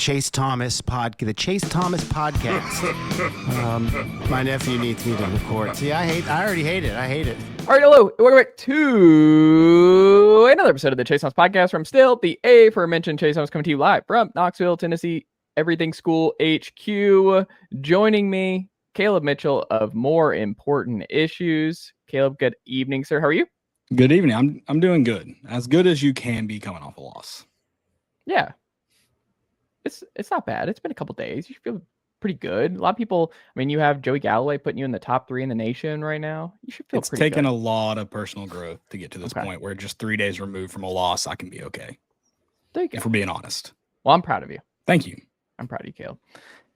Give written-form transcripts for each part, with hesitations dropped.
Chase Thomas the Chase Thomas podcast. My nephew needs me to record. See, I already hate it. I hate it. All right, hello. Welcome back to another episode of the Chase Thomas podcast from still the aforementioned Chase Thomas, coming to you live from Knoxville, Tennessee, Everything School HQ. Joining me, Caleb Mitchell of More Important Issues. Caleb, good evening, sir. How are you? Good evening. I'm doing good. As good as you can be coming off a loss. Yeah. It's not bad. It's been a couple days. You feel pretty good. A lot of people, I mean, you have Joey Galloway putting you in the top 3 in the nation right now. You should feel pretty good. It's taken a lot of personal growth to get to this point where just 3 days removed from a loss, I can be okay. There you go. If we're being honest. Well, I'm proud of you. Thank you. I'm proud of you, Caleb.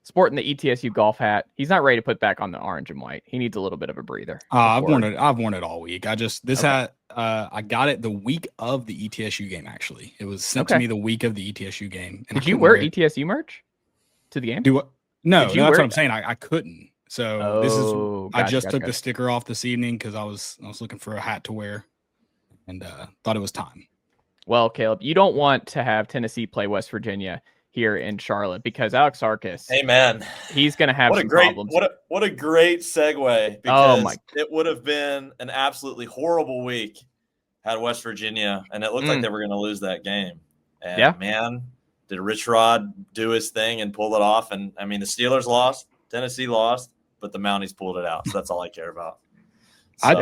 Sporting the ETSU golf hat. He's not ready to put back on the orange and white. He needs a little bit of a breather. I've worn it all week. Hat, I got it the week of the ETSU game, actually. It was sent to me the week of the ETSU game. And did you wear ETSU merch to the game? Do what? No, that's what I'm saying. I couldn't. So I just took the sticker off this evening because I was looking for a hat to wear and thought it was time. Well, Caleb, you don't want to have Tennessee play West Virginia here in Charlotte because Alex Sarkis, amen, he's going to have some problems. What a great segue, because it would have been an absolutely horrible week had West Virginia, and it looked like they were going to lose that game. And man, did Rich Rod do his thing and pull it off? And I mean, the Steelers lost, Tennessee lost, but the Mounties pulled it out. So that's all I care about.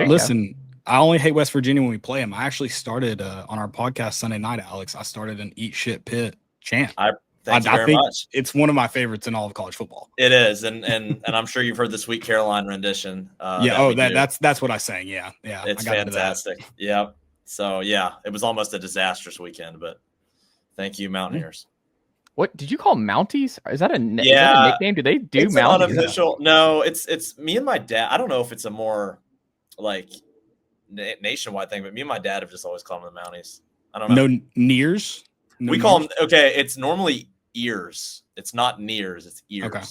Listen, I only hate West Virginia when we play them. I actually started on our podcast Sunday night, Alex. I started an Eat Shit Pitt chant. Thank you very much. It's one of my favorites in all of college football. It is, and I'm sure you've heard the Sweet Caroline rendition. That's what I sang. Yeah, it's fantastic. Yeah. So yeah, it was almost a disastrous weekend, but thank you, Mountaineers. What did you call Mounties? Is that a nickname? Do they do it's Mounties? Unofficial. No, it's me and my dad. I don't know if it's a more like nationwide thing, but me and my dad have just always called them the Mounties. I don't know. No Nears. We call them, it's normally ears. It's not nears, it's ears. Okay.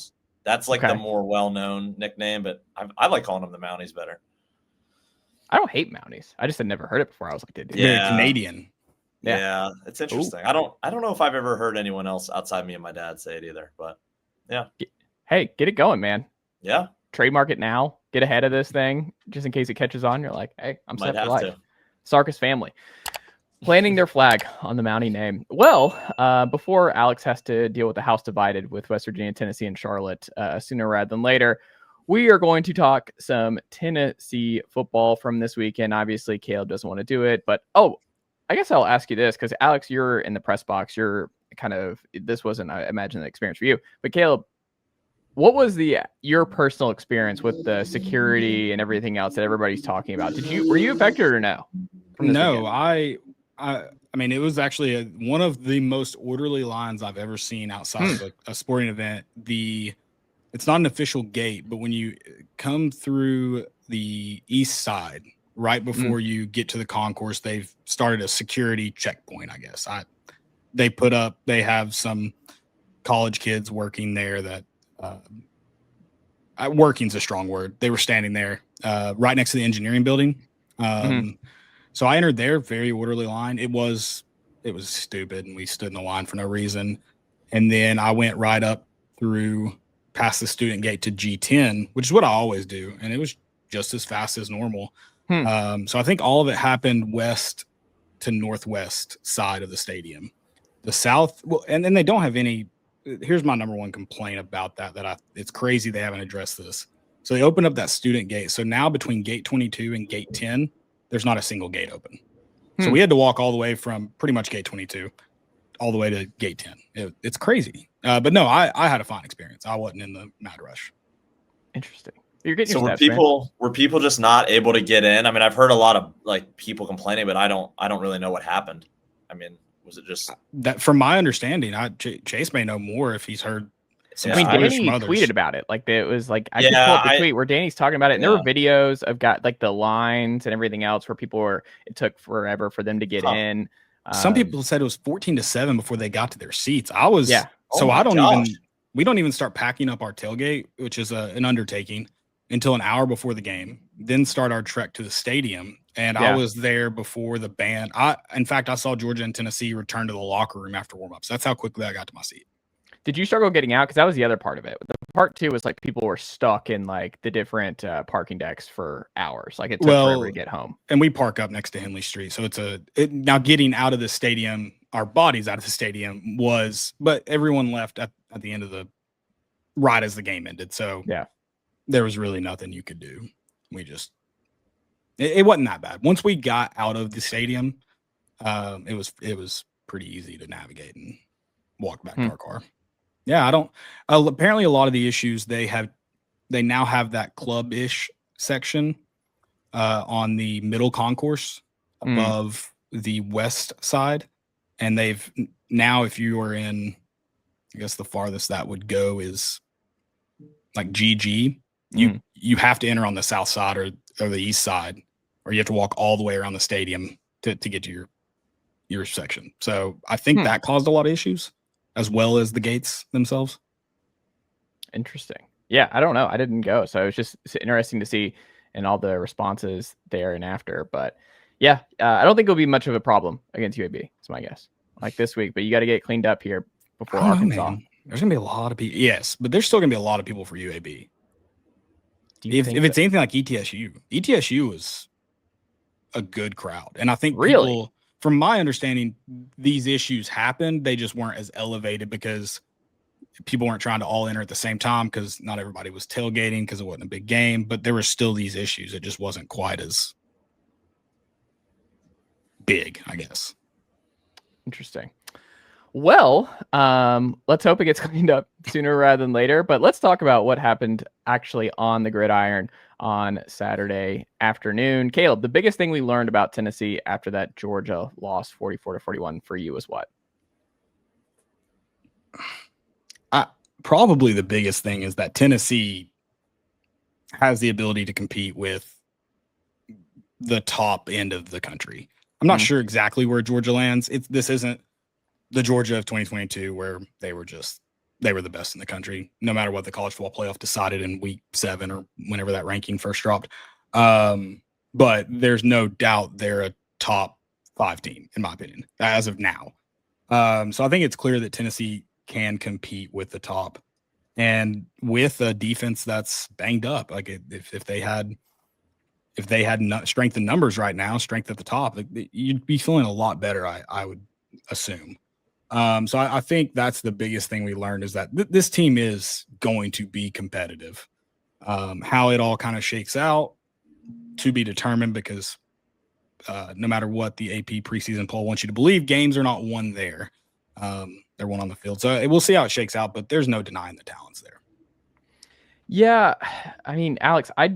That's like the more well-known nickname, but I like calling them the Mounties better. I don't hate Mounties. I just had never heard it before. I was like, they're Canadian. Yeah, it's interesting. Ooh. I don't know if I've ever heard anyone else outside me and my dad say it either, but yeah. Hey, get it going, man. Yeah. Trademark it now. Get ahead of this thing just in case it catches on. You're like, hey, I'm set for life. Sarkis family. Planting their flag on the Mountie name. Well, before Alex has to deal with the house divided with West Virginia, Tennessee, and Charlotte sooner rather than later, we are going to talk some Tennessee football from this weekend. Obviously, Caleb doesn't want to do it, but I guess I'll ask you this because Alex, you're in the press box. You're this wasn't, I imagine, an experience for you, but Caleb, what was your personal experience with the security and everything else that everybody's talking about? Were you affected or no? No, I mean, it was actually one of the most orderly lines I've ever seen outside of a sporting event. It's not an official gate, but when you come through the east side, right before you get to the concourse, they've started a security checkpoint, I guess. They have some college kids working there that working's a strong word. They were standing there right next to the engineering building. So I entered their very orderly line. It was stupid, and we stood in the line for no reason. And then I went right up through past the student gate to G10, which is what I always do, and it was just as fast as normal. So I think all of it happened west to northwest side of the stadium. The south, and then they don't have any. Here's my number one complaint about that. It's crazy they haven't addressed this. So they opened up that student gate. So now between gate 22 and gate 10. There's not a single gate open. So we had to walk all the way from pretty much gate 22 all the way to gate 10. It's crazy. But no, I had a fine experience. I wasn't in the mad rush. Interesting. You're getting so were people just not able to get in? I mean, I've heard a lot of people complaining, but I don't really know what happened. I mean, was it just that? From my understanding, Chase may know more if he's heard. I mean, Danny tweeted about it. It was I just pulled up the tweet where Danny's talking about it, and there were videos of the lines and everything else where it took forever for them to get in. Some people said it was 14-7 before they got to their seats. We don't even start packing up our tailgate, which is an undertaking, until an hour before the game. Then start our trek to the stadium, and I was there before the band. In fact, I saw Georgia and Tennessee return to the locker room after warmups. That's how quickly I got to my seat. Did you struggle getting out? Because that was the other part of it. The part 2 was like people were stuck in like the different parking decks for hours. Like it took forever to get home. And we park up next to Henley Street, so now getting out of the stadium, our bodies out of the stadium but everyone left at the end of right as the game ended. So yeah, there was really nothing you could do. We just it wasn't that bad. Once we got out of the stadium, it was pretty easy to navigate and walk back to our car. Yeah, I don't. Apparently, a lot of the issues they now have that club-ish section on the middle concourse above the west side, and they've now, if you are in, I guess the farthest that would go is like GG. You have to enter on the south side or the east side, or you have to walk all the way around the stadium to get to your section. So I think that caused a lot of issues, as well as the gates themselves. Interesting. Yeah, I don't know. I didn't go, so it was just interesting to see and all the responses there and after. But yeah, I don't think it'll be much of a problem against UAB. That's my guess. Like this week, but you got to get cleaned up here before Arkansas. There's gonna be a lot of people. Yes, but there's still gonna be a lot of people for UAB. If it's anything like ETSU is a good crowd, and I think people, from my understanding, these issues happened. They just weren't as elevated because people weren't trying to all enter at the same time, because not everybody was tailgating because it wasn't a big game. But there were still these issues. It just wasn't quite as big, I guess. Interesting. Well, let's hope it gets cleaned up sooner rather than later. But let's talk about what happened actually on the gridiron on Saturday afternoon. Caleb, the biggest thing we learned about Tennessee after that Georgia loss 44-41 for you was what? Probably the biggest thing is that Tennessee has the ability to compete with the top end of the country. I'm not sure exactly where Georgia lands. This isn't the Georgia of 2022 where they were the best in the country, no matter what the college football playoff decided in week 7 or whenever that ranking first dropped. But there's no doubt they're a top 5 team, in my opinion, as of now. So I think it's clear that Tennessee can compete with the top, and with a defense that's banged up. Like if they had strength in numbers right now, strength at the top, you'd be feeling a lot better, I would assume. So I think that's the biggest thing we learned, is that this team is going to be competitive. How it all kind of shakes out to be determined, because no matter what the AP preseason poll wants you to believe, games are not won there. They're won on the field. So we'll see how it shakes out, but there's no denying the talents there. Yeah. I mean, Alex, I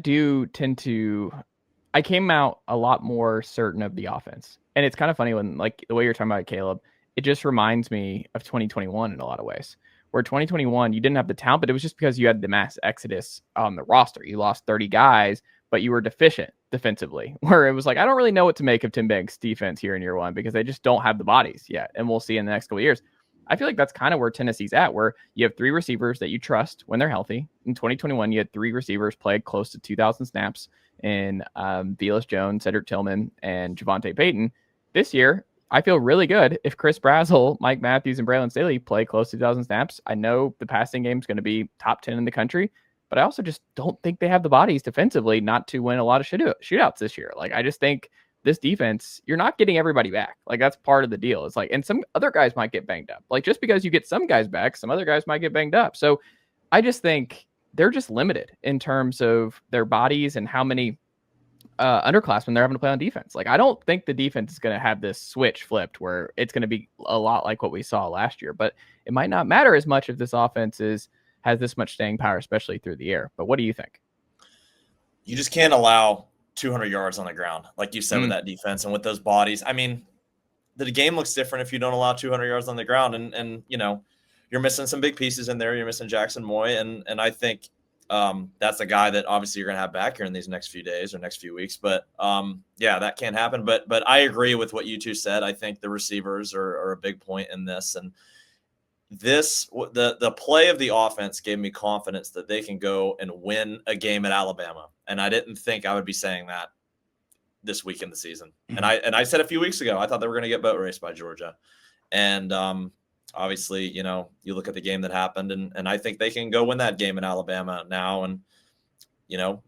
came out a lot more certain of the offense. And it's kind of funny when, like, the way you're talking about it, Caleb, it just reminds me of 2021 in a lot of ways, where 2021, you didn't have the talent, but it was just because you had the mass exodus on the roster. You lost 30 guys, but you were deficient defensively, where it was like, I don't really know what to make of Tim Banks' defense here in year 1, because they just don't have the bodies yet. And we'll see in the next couple of years. I feel like that's kind of where Tennessee's at, where you have 3 receivers that you trust when they're healthy. In 2021, you had 3 receivers played close to 2,000 snaps in Velus Jones, Cedric Tillman, and Javonte Payton. This year, I feel really good if Chris Brazzell, Mike Matthews, and Braylon Staley play close to 2,000 snaps. I know the passing game is going to be top 10 in the country, but I also just don't think they have the bodies defensively not to win a lot of shootouts this year. Like, I just think this defense, you're not getting everybody back. Like, that's part of the deal. It's like, and some other guys might get banged up. Like, just because you get some guys back, some other guys might get banged up. So I just think they're just limited in terms of their bodies and how many underclassmen they're having to play on defense. Like, I don't think the defense is going to have this switch flipped where it's going to be a lot like what we saw last year, but it might not matter as much if this offense has this much staying power, especially through the air. But what do you think? You just can't allow 200 yards on the ground, like you said, with that defense and with those bodies. I mean, the game looks different if you don't allow 200 yards on the ground, and you know, you're missing some big pieces in there. You're missing Jackson Moy, and I think that's a guy that obviously you're going to have back here in these next few days or next few weeks. But yeah, that can't happen. But I agree with what you two said. I think the receivers are a big point in this, and the play of the offense gave me confidence that they can go and win a game at Alabama. And I didn't think I would be saying that this week in the season. Mm-hmm. And I said a few weeks ago, I thought they were going to get boat raced by Georgia. And obviously, you look at the game that happened, and I think they can go win that game in Alabama now and,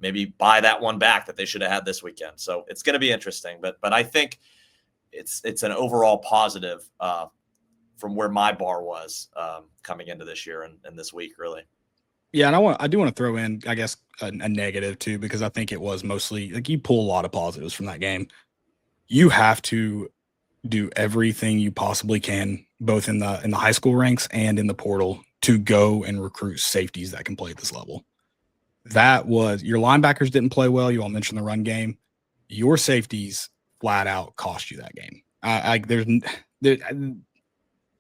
maybe buy that one back that they should have had this weekend. So it's going to be interesting. But I think it's an overall positive from where my bar was coming into this year and this week, really. Yeah, and I do want to throw in, I guess, a negative too, because I think it was mostly like you pull a lot of positives from that game. You have to do everything you possibly can, both in the high school ranks and in the portal, to go and recruit safeties that can play at this level. That was your linebackers didn't play well. You all mentioned the run game. Your safeties flat out cost you that game. I'm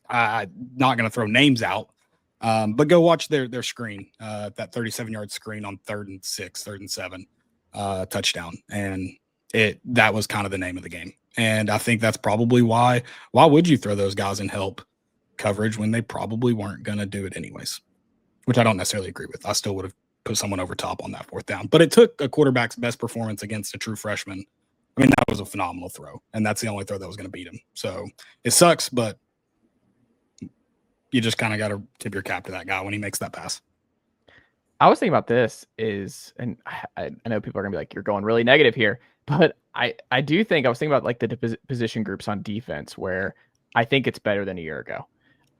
not going to throw names out, but go watch their screen, that 37-yard screen on 3rd and 6, 3rd and 7 touchdown. And that was kind of the name of the game. And I think that's probably why would you throw those guys in help coverage when they probably weren't going to do it anyways, which I don't necessarily agree with. I still would have put someone over top on that 4th down, but it took a quarterback's best performance against a true freshman. I mean, that was a phenomenal throw, and that's the only throw that was going to beat him. So it sucks, but you just kind of got to tip your cap to that guy when he makes that pass. I was thinking about this and I know people are going to be like, you're going really negative here, but I do think I was thinking about like the position groups on defense where I think it's better than a year ago.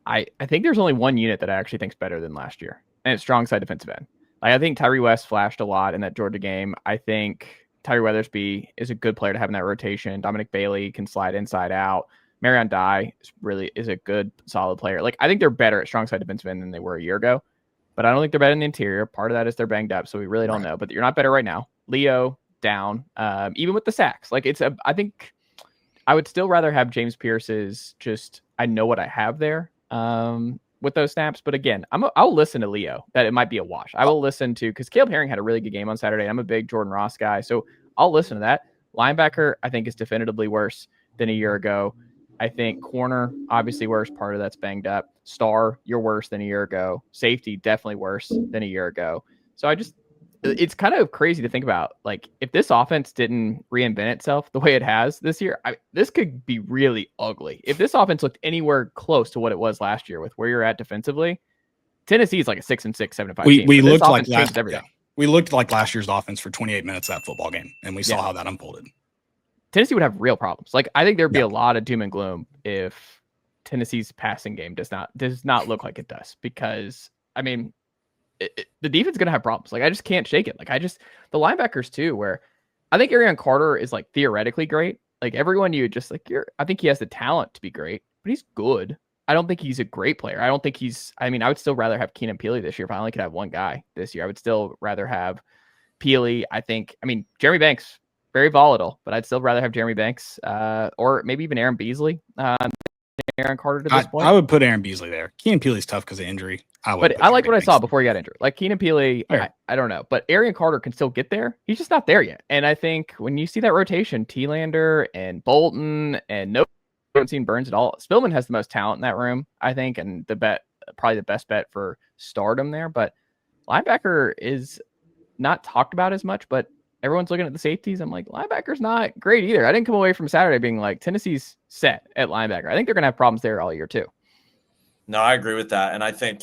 I think there's only one unit that I actually think is better than last year, and it's strong side defensive end. Like, I think Tyree West flashed a lot in that Georgia game. I think Tyree Weathersby is a good player to have in that rotation. Dominic Bailey can slide inside out. Marion Dye is a good, solid player. Like, I think they're better at strong side defensive end than they were a year ago, but I don't think they're better in the interior. Part of that is they're banged up, so we really don't know. But you're not better right now. Leo down, even with the sacks. Like, I think I would still rather have James Pierce's I know what I have there with those snaps. But again, I'll listen to Leo that it might be a wash. I will listen to, because Caleb Herring had a really good game on Saturday. I'm a big Jordan Ross guy, so I'll listen to that. Linebacker, I think, is definitively worse than a year ago. I think corner, obviously worse. Part of that's banged up. Star, you're worse than a year ago. Safety, definitely worse than a year ago. So it's kind of crazy to think about. Like, if this offense didn't reinvent itself the way it has this year, this could be really ugly. If this offense looked anywhere close to what it was last year with where you're at defensively, Tennessee is like a 6-6, 7-5 team. We looked like we looked like last year's offense for 28 minutes that football game, and we saw how that unfolded. Tennessee would have real problems. Like, I think there'd be a lot of doom and gloom if Tennessee's passing game does not look like it does, because I mean, the defense is going to have problems. Like, I just can't shake it. Like, the linebackers too, where I think Arion Carter is like theoretically great. Like, everyone I think he has the talent to be great, but he's good. I don't think he's a great player. I would still rather have Keenan Peely this year. If I only could have one guy this year, I would still rather have Peely. Jeremy Banks, very volatile, but I'd still rather have Jeremy Banks or maybe even Aaron Beasley Arion Carter to this point. I would put Aaron Beasley there. Keenan Peely's tough because of injury. But I like what I saw before he got injured. Like, Keenan Peely, I don't know, but Arion Carter can still get there. He's just not there yet. And I think when you see that rotation, T-Lander and Bolton and no, I haven't seen Burns at all. Spillman has the most talent in that room, I think, and probably the best bet for stardom there. But linebacker is not talked about as much, but everyone's looking at the safeties. I'm like, linebacker's not great either. I didn't come away from Saturday being like, Tennessee's set at linebacker. I think they're going to have problems there all year too. No, I agree with that. And I think,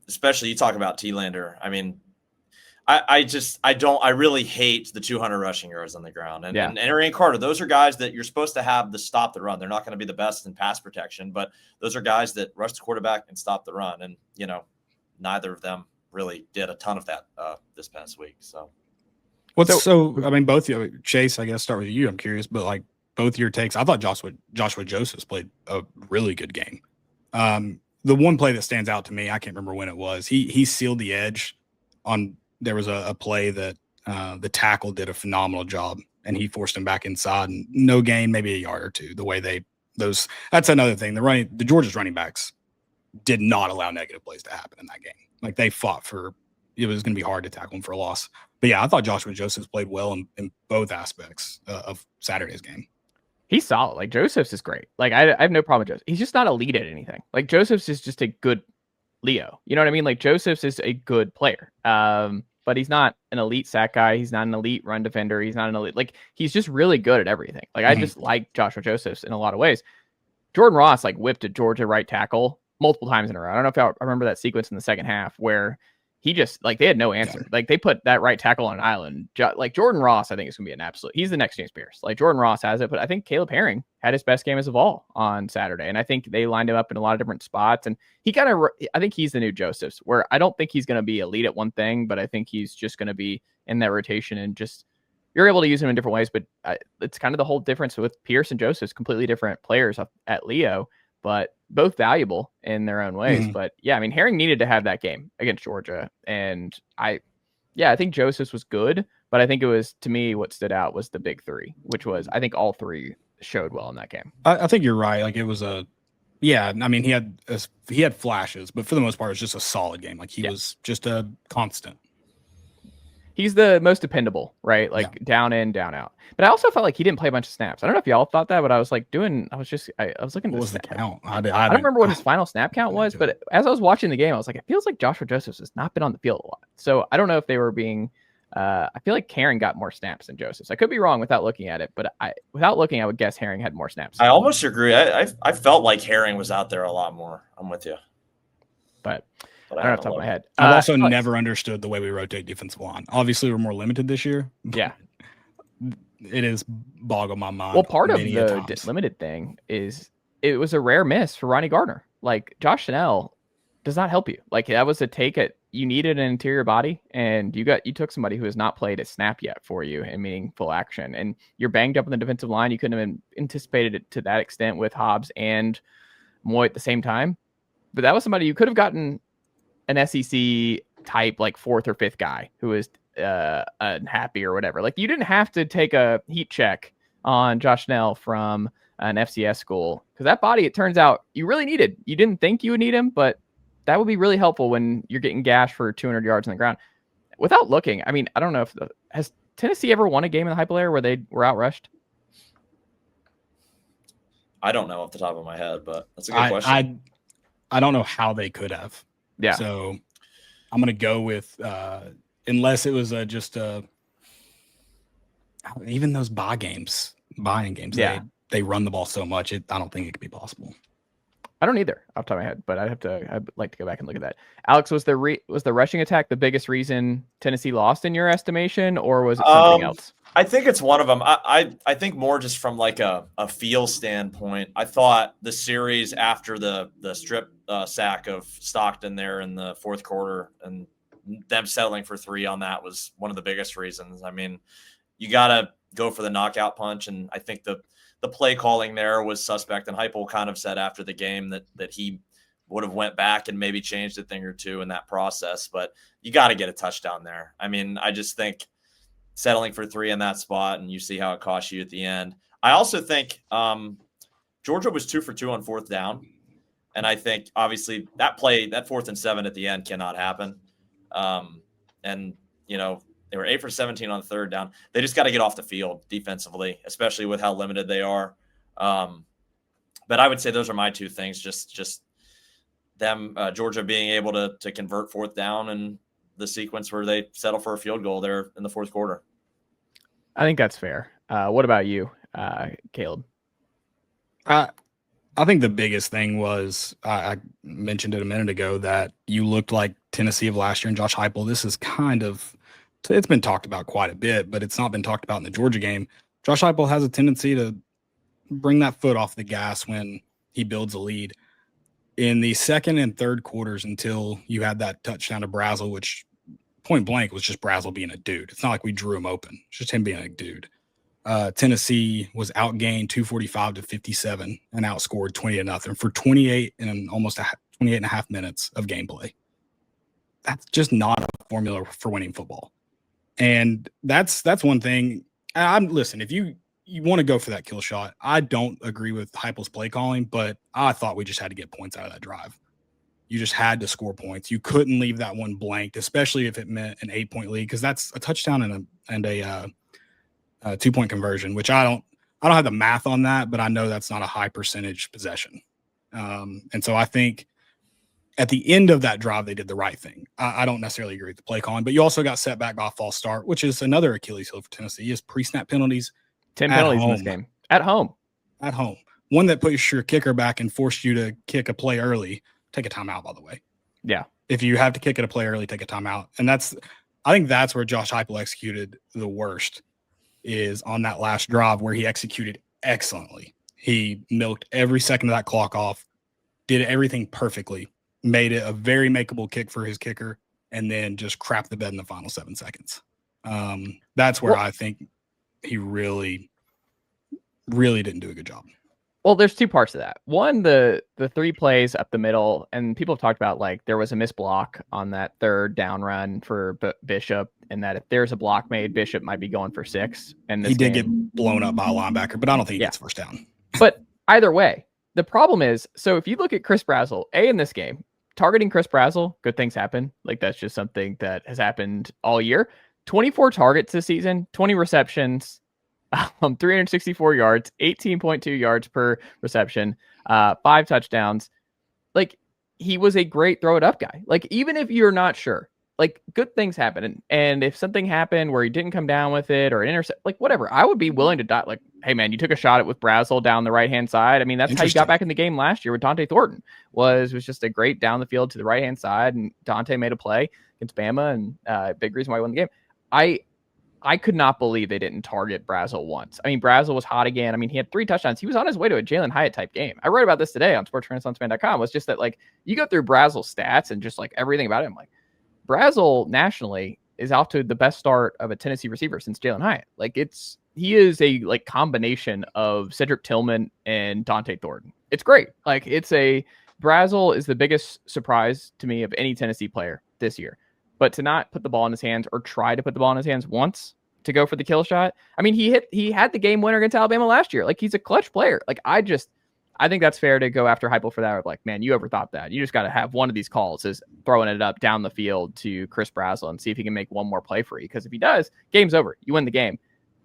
especially you talk about T-Lander. I mean, I really hate the 200 rushing yards on the ground. And Arion Carter, those are guys that you're supposed to have to stop the run. They're not going to be the best in pass protection, but those are guys that rush the quarterback and stop the run. And, neither of them really did a ton of that this past week. So. Both of you, Chase, I guess start with you. I'm curious, but like both your takes, I thought Joshua Josephs played a really good game. The one play that stands out to me, I can't remember when it was. He sealed the edge on. There was a play that the tackle did a phenomenal job, and he forced him back inside. And no gain, maybe a yard or two. The way that's another thing. The Georgia's running backs did not allow negative plays to happen in that game. Like, they fought for. It was going to be hard to tackle him for a loss. But yeah, I thought Joshua Josephs played well in both aspects of Saturday's game. He's solid. Like, Josephs is great. Like, I have no problem with Josephs. He's just not elite at anything. Like, Josephs is just a good Leo. You know what I mean? Like, Josephs is a good player. But he's not an elite sack guy. He's not an elite run defender. He's not an elite. Like, he's just really good at everything. Like, I just like Joshua Josephs in a lot of ways. Jordan Ross, like, whipped a Georgia right tackle multiple times in a row. I don't know if y'all remember that sequence in the second half where he just like they had no answer. Like they put that right tackle on an island. Like Jordan Ross, I think is gonna be an absolute. He's the next James Pierce. Like Jordan Ross has it, but I think Caleb Herring had his best game as a Vol on Saturday, and I think they lined him up in a lot of different spots. And he kind of, I think he's the new Josephs, where I don't think he's gonna be elite at one thing, but I think he's just gonna be in that rotation and just you're able to use him in different ways. But it's kind of the whole difference with Pierce and Josephs, completely different players at Leo, but both valuable in their own ways. But yeah, I mean, Herring needed to have that game against Georgia. And I think Josephs was good, but I think it was, to me, what stood out was the big three, which was, I think all three showed well in that game. I think you're right. Like it was I mean, he had flashes, but for the most part, it was just a solid game. Like he was just a constant. He's the most dependable, right? Like down in, down out. But I also felt like he didn't play a bunch of snaps. I don't know if y'all thought that, but I was like I was looking at what was the count. I don't remember what his final snap count was, but as I was watching the game, I was like, it feels like Joshua Josephs has not been on the field a lot. So I don't know if they were being I feel like Herring got more snaps than Josephs. I could be wrong without looking at it, but I would guess Herring had more snaps. I almost agree. I felt like Herring was out there a lot more. I'm with you. But I don't know off the top of my head. I've also never understood the way we rotate defensive line. Obviously, we're more limited this year. Yeah. It is boggled my mind. Well, part of the limited thing is it was a rare miss for Ronnie Gardner. Like, Josh Chanel does not help you. Like, that was a take at you needed an interior body, and you took somebody who has not played a snap yet for you in meaningful action. And you're banged up on the defensive line. You couldn't have anticipated it to that extent with Hobbs and Moy at the same time. But that was somebody you could have gotten an SEC type, like fourth or fifth guy who is unhappy or whatever. Like, you didn't have to take a heat check on Josh Snell from an FCS school, because that body, it turns out, you really needed. You didn't think you would need him, but that would be really helpful when you're getting gashed for 200 yards on the ground. Without looking, I mean, I don't know if has Tennessee ever won a game in the Heupel era where they were outrushed? I don't know off the top of my head, but that's a good question. I don't know how they could have. Yeah. So I'm going to go with, unless it was even those buying games, they run the ball so much. I don't think it could be possible. I don't either off the top of my head, but I'd like to go back and look at that. Alex, was the rushing attack the biggest reason Tennessee lost in your estimation, or was it something else? I think it's one of them. I think more just from like a feel standpoint. I thought the series after the strip sack of Stockton there in the fourth quarter and them settling for 3 on that was one of the biggest reasons. I mean, you got to go for the knockout punch, and I think the play calling there was suspect. And Heupel kind of said after the game that he would have went back and maybe changed a thing or two in that process. But you got to get a touchdown there. I mean, I just think settling for 3 in that spot, and you see how it cost you at the end. I also think Georgia was 2 for 2 on fourth down. And I think obviously that 4th and 7 at the end cannot happen. And, you know, they were 8 for 17 on third down. They just got to get off the field defensively, especially with how limited they are. But I would say those are my 2 things. Just them, Georgia being able to convert fourth down and the sequence where they settle for a field goal there in the fourth quarter. I think that's fair. What about you, Caleb? I think the biggest thing was, I mentioned it a minute ago, that you looked like Tennessee of last year and Josh Heupel. This is it's been talked about quite a bit, but it's not been talked about in the Georgia game. Josh Heupel has a tendency to bring that foot off the gas when he builds a lead. In the second and third quarters, until you had that touchdown to Brazzell, which point blank was just Brazzell being a dude. It's not like we drew him open. It's just him being a dude. Tennessee was outgained 245 to 57 and outscored 20-0 for 28 and almost 28 and a half minutes of gameplay. That's just not a formula for winning football. And that's one thing. Listen, if you want to go for that kill shot, I don't agree with Heupel's play calling, but I thought we just had to get points out of that drive. You just had to score points. You couldn't leave that one blanked, especially if it meant an 8-point lead, because that's a touchdown and a 2-point conversion, which I don't have the math on that, but I know that's not a high percentage possession. And so I think at the end of that drive, they did the right thing. I don't necessarily agree with the play calling, but you also got set back by a false start, which is another Achilles heel for Tennessee, is pre-snap penalties. 10 penalties in this game. At home. One that pushed your kicker back and forced you to kick a play early. take a timeout, by the way. Yeah. If you have to kick at a play early, take a timeout. And I think that's where Josh Heupel executed the worst, is on that last drive where he executed excellently. He milked every second of that clock off, did everything perfectly, made it a very makeable kick for his kicker, and then just crapped the bed in the final 7 seconds. That's where I think he really, really didn't do a good job. Well, there's two parts to that. One, the 3 plays up the middle, and people have talked about, like, there was a missed block on that third down run for Bishop, and that if there's a block made, Bishop might be going for 6. And he did get blown up by a linebacker, but I don't think he gets first down. But either way, the problem is, so if you look at Chris Brazzell, in this game, targeting Chris Brazzell, good things happen. Like, that's just something that has happened all year. 24 targets this season, 20 receptions, 364 yards, 18.2 yards per reception, 5 touchdowns. Like, he was a great throw it up guy. Like, even if you're not sure, like, good things happen. And if something happened where he didn't come down with it or an intercept, like, whatever, I would be willing to die. Like, hey man, you took a shot at with Brazzell down the right-hand side. I mean, that's how you got back in the game last year with Dante Thornton, was just a great down the field to the right-hand side. And Dante made a play against Bama, and big reason why he won the game. I could not believe they didn't target Brazzell once. I mean, Brazzell was hot again. I mean, he had 3 touchdowns. He was on his way to a Jalen Hyatt type game. I wrote about this today on sportsrenaissancefan.com. Was just that, like, you go through Brazzell's stats and just like everything about him, like, Brazzell nationally is off to the best start of a Tennessee receiver since Jalen Hyatt. Like, he is a like combination of Cedric Tillman and Dante Thornton. It's great. Like, Brazzell is the biggest surprise to me of any Tennessee player this year. But to not put the ball in his hands, or try to put the ball in his hands once to go for the kill shot. I mean, he had the game winner against Alabama last year. Like, he's a clutch player. Like, I think that's fair to go after Heupel for that. Like, man, you overthought that. You just got to have one of these calls is throwing it up down the field to Chris Brazzell and see if he can make one more play for you. Because if he does, game's over. You win the game.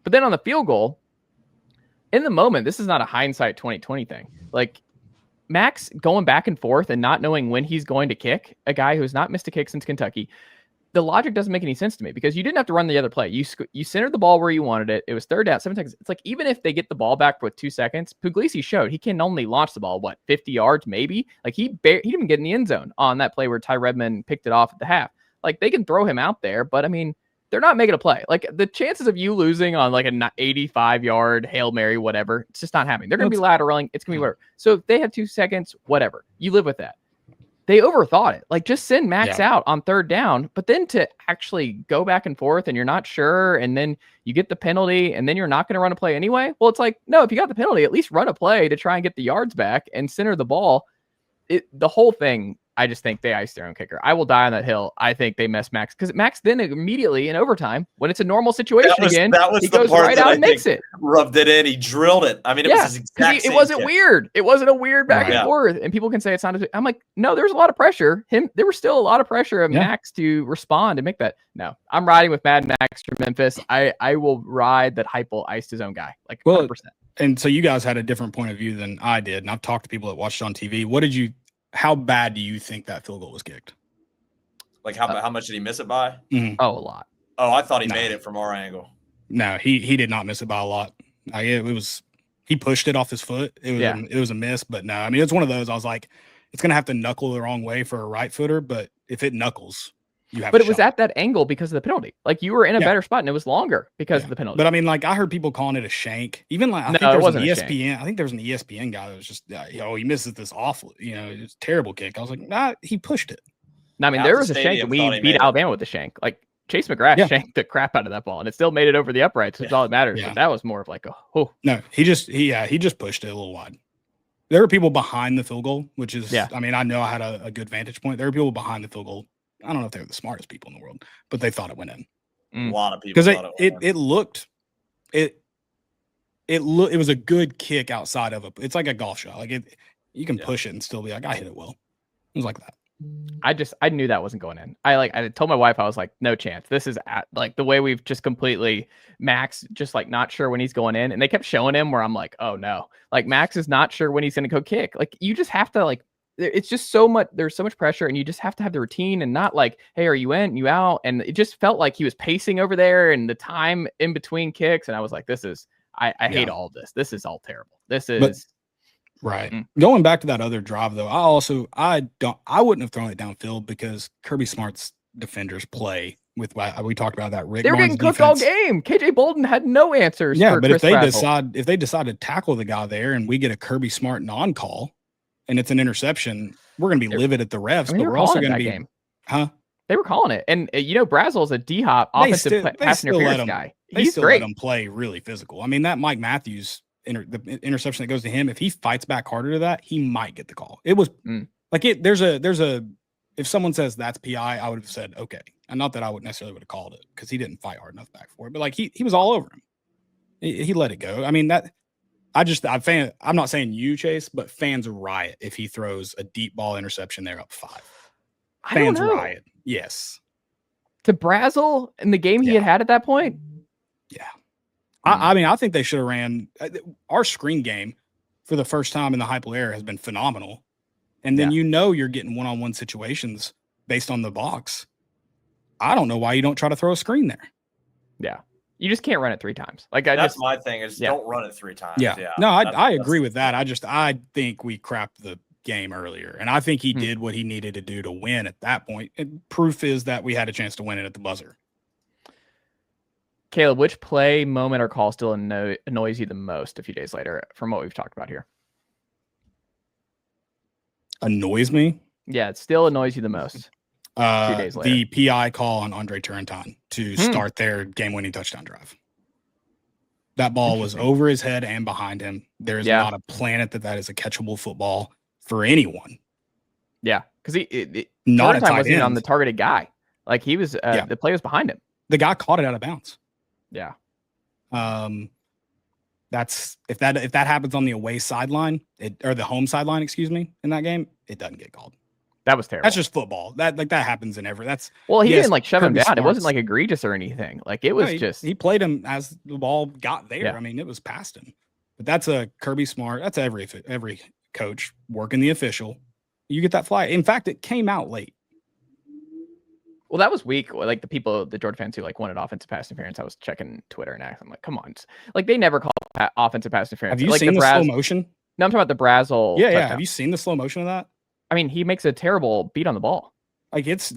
But then on the field goal, in the moment, this is not a hindsight 2020 thing. Like, Max going back and forth and not knowing when he's going to kick, a guy who's not missed a kick since Kentucky, the logic doesn't make any sense to me, because you didn't have to run the other play. You centered the ball where you wanted it. It was 3rd down, 7 seconds. It's like, even if they get the ball back with 2 seconds, Puglisi showed he can only launch the ball, 50 yards maybe? Like, he didn't even get in the end zone on that play where Ty Redmond picked it off at the half. Like, they can throw him out there, but I mean, they're not making a play. Like, the chances of you losing on like an 85-yard Hail Mary, whatever, it's just not happening. They're going to be lateraling. It's going to be whatever. So if they have 2 seconds, whatever, you live with that. They overthought it. Like, just send Max out on 3rd down, but then to actually go back and forth and you're not sure, and then you get the penalty, and then you're not going to run a play anyway. Well, it's like, no, if you got the penalty, at least run a play to try and get the yards back and center the ball. The whole thing, I just think they iced their own kicker. I will die on that hill. I think they messed Max, because Max then immediately in overtime, when it's a normal situation he goes right out and makes it. Rubbed it in. He drilled it. I mean, it was his exact same it wasn't kick. weird. It wasn't a weird back and forth. And people can say it's not. I'm like, no, there's a lot of pressure. There was still a lot of pressure of Max to respond and make that. No, I'm riding with Mad Max from Memphis. I will ride that Heupel iced his own guy. Like, 100%. And so you guys had a different point of view than I did. And I've talked to people that watched it on TV. How bad do you think that field goal was kicked? Like, how much did he miss it by? Mm-hmm. Oh, a lot. Oh, I thought he made it from our angle. No, he did not miss it by a lot. He pushed it off his foot. It was a miss, but no, I mean, it's one of those. I was like, it's gonna have to knuckle the wrong way for a right footer, but if it knuckles, you have. But it was at that angle because of the penalty. Like, you were in a better spot, and it was longer because of the penalty. But I mean, like, I heard people calling it a shank. Even like, I think there was an ESPN. I think there was an ESPN guy that was just, he misses this awful, it's a terrible kick. I was like, nah, he pushed it. No, I mean, there was a shank, and we beat Alabama with the shank. Like, Chase McGrath shanked the crap out of that ball, and it still made it over the uprights, which is all that matters. But that was more of like No, he just pushed it a little wide. There were people behind the field goal, which is, I mean, I know I had a good vantage point. There were people behind the field goal. I don't know if they were the smartest people in the world, but they thought it went in. A lot of people thought it was a good kick outside of it's like a golf shot. Like, you can push it and still be like, I hit it well. It was like that. I knew that wasn't going in. I told my wife, I was like, no chance. This is like the way we've just completely Max just like not sure when he's going in, and they kept showing him where I'm like, oh no, like Max is not sure when he's going to go kick. Like, you just have to like. It's just so much. There's so much pressure, and you just have to have the routine and not like, hey, are you in? You out? And it just felt like he was pacing over there, and the time in between kicks. And I was like, I hate all of this. This is all terrible. Right. Going back to that other drive though, I wouldn't have thrown it downfield because Kirby Smart's defenders play with we talked about that. Rick they were getting cooked all game. KJ Bolden had no answers. Yeah, for but Chris if they decide to tackle the guy there and we get a Kirby Smart non-call and it's an interception, we're going to be livid at the refs. But we're also going to be game. They were calling it, and Brazzell's a D-hop offensive pass interference guy. He's great. Let him play really physical. I mean, that Mike Matthews the interception that goes to him, if he fights back harder to that, he might get the call. It was there's a if someone says that's PI, I would have said okay. And not that I would necessarily would have called it because he didn't fight hard enough back for it, but like he was all over him. He let it go. I mean, I'm not saying you, Chase, but fans riot if he throws a deep ball interception there up 5. Fans riot. Yes. To Brazzell in the game he had at that point? Yeah. I mean, I think they should have ran our screen game for the first time in the Heupel era has been phenomenal. And then you're getting one-on-one situations based on the box. I don't know why you don't try to throw a screen there. Yeah. You just can't run it 3 times. That's my thing is don't run it 3 times. Yeah. No, I agree with that. I think we crapped the game earlier. And I think he did what he needed to do to win at that point. And proof is that we had a chance to win it at the buzzer. Caleb, which play, moment, or call still annoys you the most a few days later from what we've talked about here? Annoys me? Yeah, it still annoys you the most. 2 days later. The PI call on Andre Turrentine to start their game-winning touchdown drive. That ball was over his head and behind him. There is not a planet that is a catchable football for anyone. Yeah, because Turrentine wasn't even on the targeted guy. Like he was, the play was behind him. The guy caught it out of bounds. Yeah. That's if that happens on the away sideline or the home sideline, excuse me, in that game, it doesn't get called. That was terrible. That's just football. That happens in every. He didn't like shove him down. It wasn't like egregious or anything. Like it was he played him as the ball got there. Yeah. I mean, it was past him. But that's a Kirby Smart. That's every coach working the official. You get that flag. In fact, it came out late. Well, that was weak. Like the Georgia fans who like wanted offensive pass interference. I was checking Twitter and I'm like, come on, like they never call offensive pass interference. Have you seen the slow motion? No, I'm talking about the Brazzell. Yeah, yeah. Have you seen the slow motion of that? I mean, he makes a terrible beat on the ball. Like it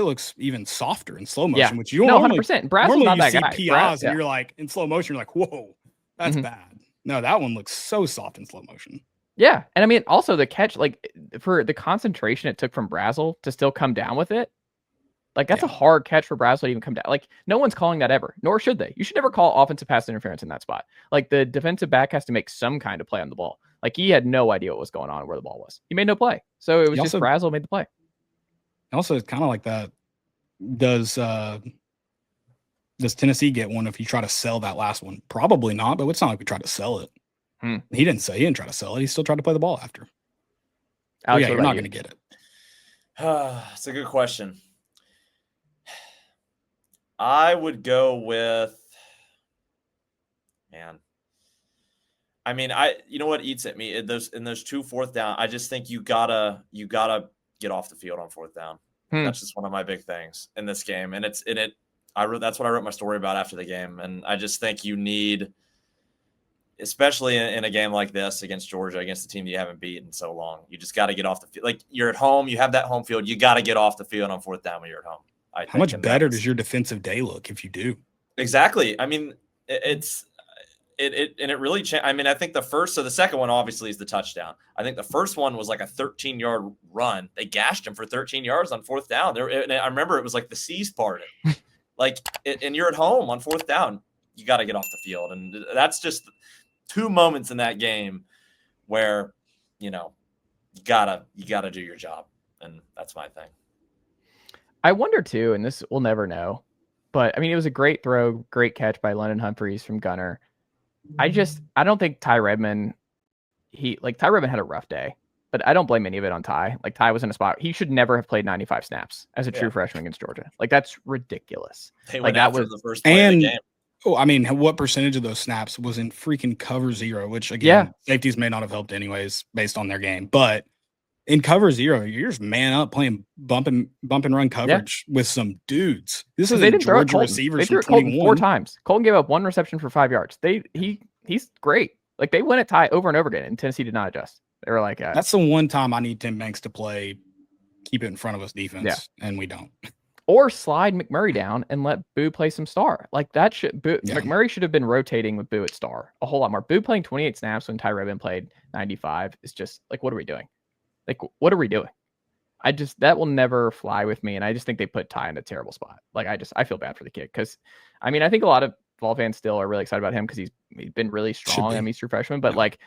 looks even softer in slow motion, which you 100%. Brazzell's not that guy. PIs and you're like in slow motion, you're like, whoa, that's bad. No, that one looks so soft in slow motion. Yeah, and I mean, also the catch, like for the concentration it took from Brazzell to still come down with it. Like that's a hard catch for Brazzell to even come down. Like no one's calling that ever, nor should they. You should never call offensive pass interference in that spot. Like the defensive back has to make some kind of play on the ball. Like he had no idea what was going on, where the ball was. He made no play. So it was just Brazzell made the play. Also, it's kind of like that. Does Tennessee get one if you try to sell that last one? Probably not, but it's not like we tried to sell it. He didn't try to sell it. He still tried to play the ball after. Alex, you're not going to get it. It's a good question. I would go with, man. I mean, you know what eats at me in those 2 4th down. I just think you gotta get off the field on 4th down. That's just one of my big things in this game, and that's what I wrote my story about after the game. And I just think you need, especially in a game like this against Georgia, against the team that you haven't beaten so long, you just got to get off the field. Like you're at home, you have that home field. You got to get off the field on 4th down when you're at home. How much better does your defensive day look if you do? Exactly. I mean, it really changed. I mean, I think the second one obviously is the touchdown. I think the first one was like a 13-yard run. They gashed him for 13 yards on 4th down. And I remember it was like the seas parted. And you're at home on 4th down. You got to get off the field. And that's just 2 moments in that game where, you gotta do your job. And that's my thing. I wonder too, and this we'll never know, but I mean, it was a great throw, great catch by London Humphreys from Gunner. I don't think Ty Redmond had a rough day, but I don't blame any of it on Ty. Like Ty was in a spot. He should never have played 95 snaps as a true freshman against Georgia. Like that's ridiculous. That was the first play of the game. Oh, I mean, what percentage of those snaps was in freaking cover 0, which again, safeties may not have helped anyways based on their game, but in cover 0, you're just man up playing bump and run coverage with some dudes. This is Georgia receivers. They threw it Colton 4 times. Colton gave up 1 reception for 5 yards. He's great. Like they win it tie over and over again, and Tennessee did not adjust. They were like, that's the one time I need Tim Banks to play, keep it in front of us defense, and we don't. Or slide McMurray down and let Boo play some star. Like that McMurray should have been rotating with Boo at star a whole lot more. Boo playing 28 snaps when Ty Redmond played 95 is just like, what are we doing? Like, what are we doing? That will never fly with me. And I just think they put Ty in a terrible spot. Like, I feel bad for the kid. Cause I mean, I think a lot of Vol fans still are really excited about him because he's been really strong. I mean, he's true freshman, but like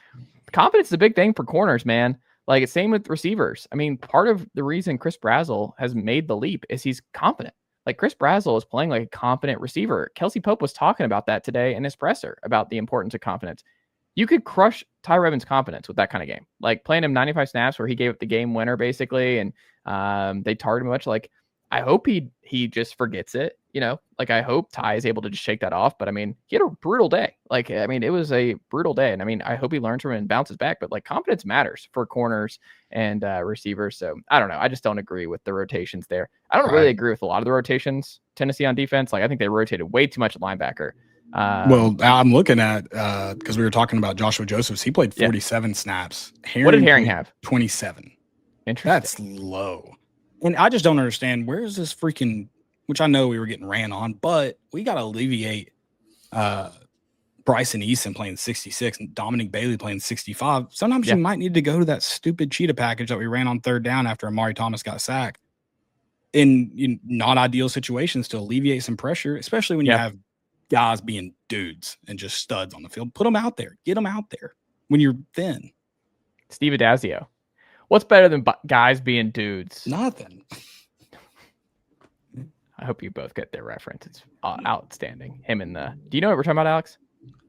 confidence is a big thing for corners, man. Like it's same with receivers. I mean, part of the reason Chris Brazzell has made the leap is he's confident. Like Chris Brazzell is playing like a confident receiver. Kelsey Pope was talking about that today in his presser about the importance of confidence. You could crush Ty Redmond's confidence with that kind of game. Like playing him 95 snaps where he gave up the game winner basically, and they targeted him much. Like I hope he just forgets it. You know, like I hope Ty is able to just shake that off. But I mean, he had a brutal day. Like, I mean, it was a brutal day. And I mean, I hope he learns from it and bounces back. But like confidence matters for corners and receivers. So I don't know. I just don't agree with the rotations there. I don't really agree with a lot of the rotations. Tennessee on defense. Like I think they rotated way too much at linebacker. Well, I'm looking at because we were talking about Joshua Josephs. He played 47 snaps. What did Herring have? 27. Interesting. That's low. And I just don't understand where is this freaking. Which I know we were getting ran on, but we got to alleviate Bryson Easton playing 66 and Dominic Bailey playing 65. Sometimes you might need to go to that stupid cheetah package that we ran on third down after Amari Thomas got sacked in not ideal situations to alleviate some pressure, especially when you have guys being dudes and just studs on the field. Put them out there. Get them out there when you're thin. Steve Adazio. What's better than guys being dudes? Nothing. I hope you both get their reference. It's outstanding. Him and do you know what we're talking about, Alex?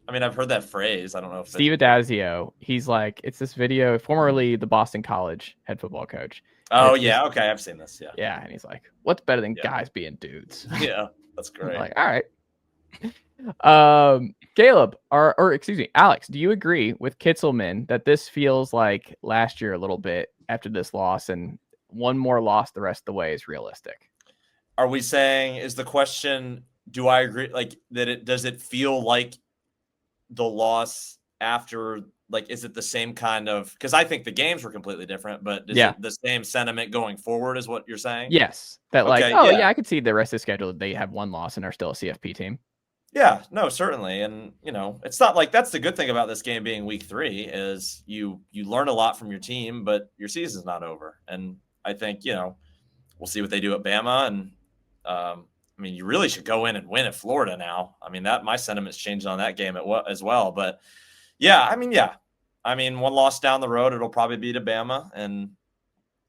I mean, I've heard that phrase. I don't know if Steve Adazio. He's like, it's this video, formerly the Boston College head football coach. Oh, yeah. Okay. I've seen this. Yeah. Yeah. And he's like, what's better than guys being dudes? Yeah. That's great. I'm like, all right. Caleb, or excuse me, Alex, do you agree with Kitzelman that this feels like last year a little bit after this loss and one more loss the rest of the way is realistic? Are we saying, is the question, do I agree, like, does it feel like the loss after, like, is it the same kind of, because I think the games were completely different, but is it the same sentiment going forward is what you're saying? Yes. That I could see the rest of the schedule, they have one loss and are still a CFP team. Yeah, no, certainly. And, you know, it's not like that's the good thing about this game being week 3 is you learn a lot from your team, but your season's not over. And I think, you know, we'll see what they do at Bama. And, I mean, you really should go in and win at Florida now. I mean, my sentiment's changed on that game as well. But I mean, one loss down the road, it'll probably be to Bama, and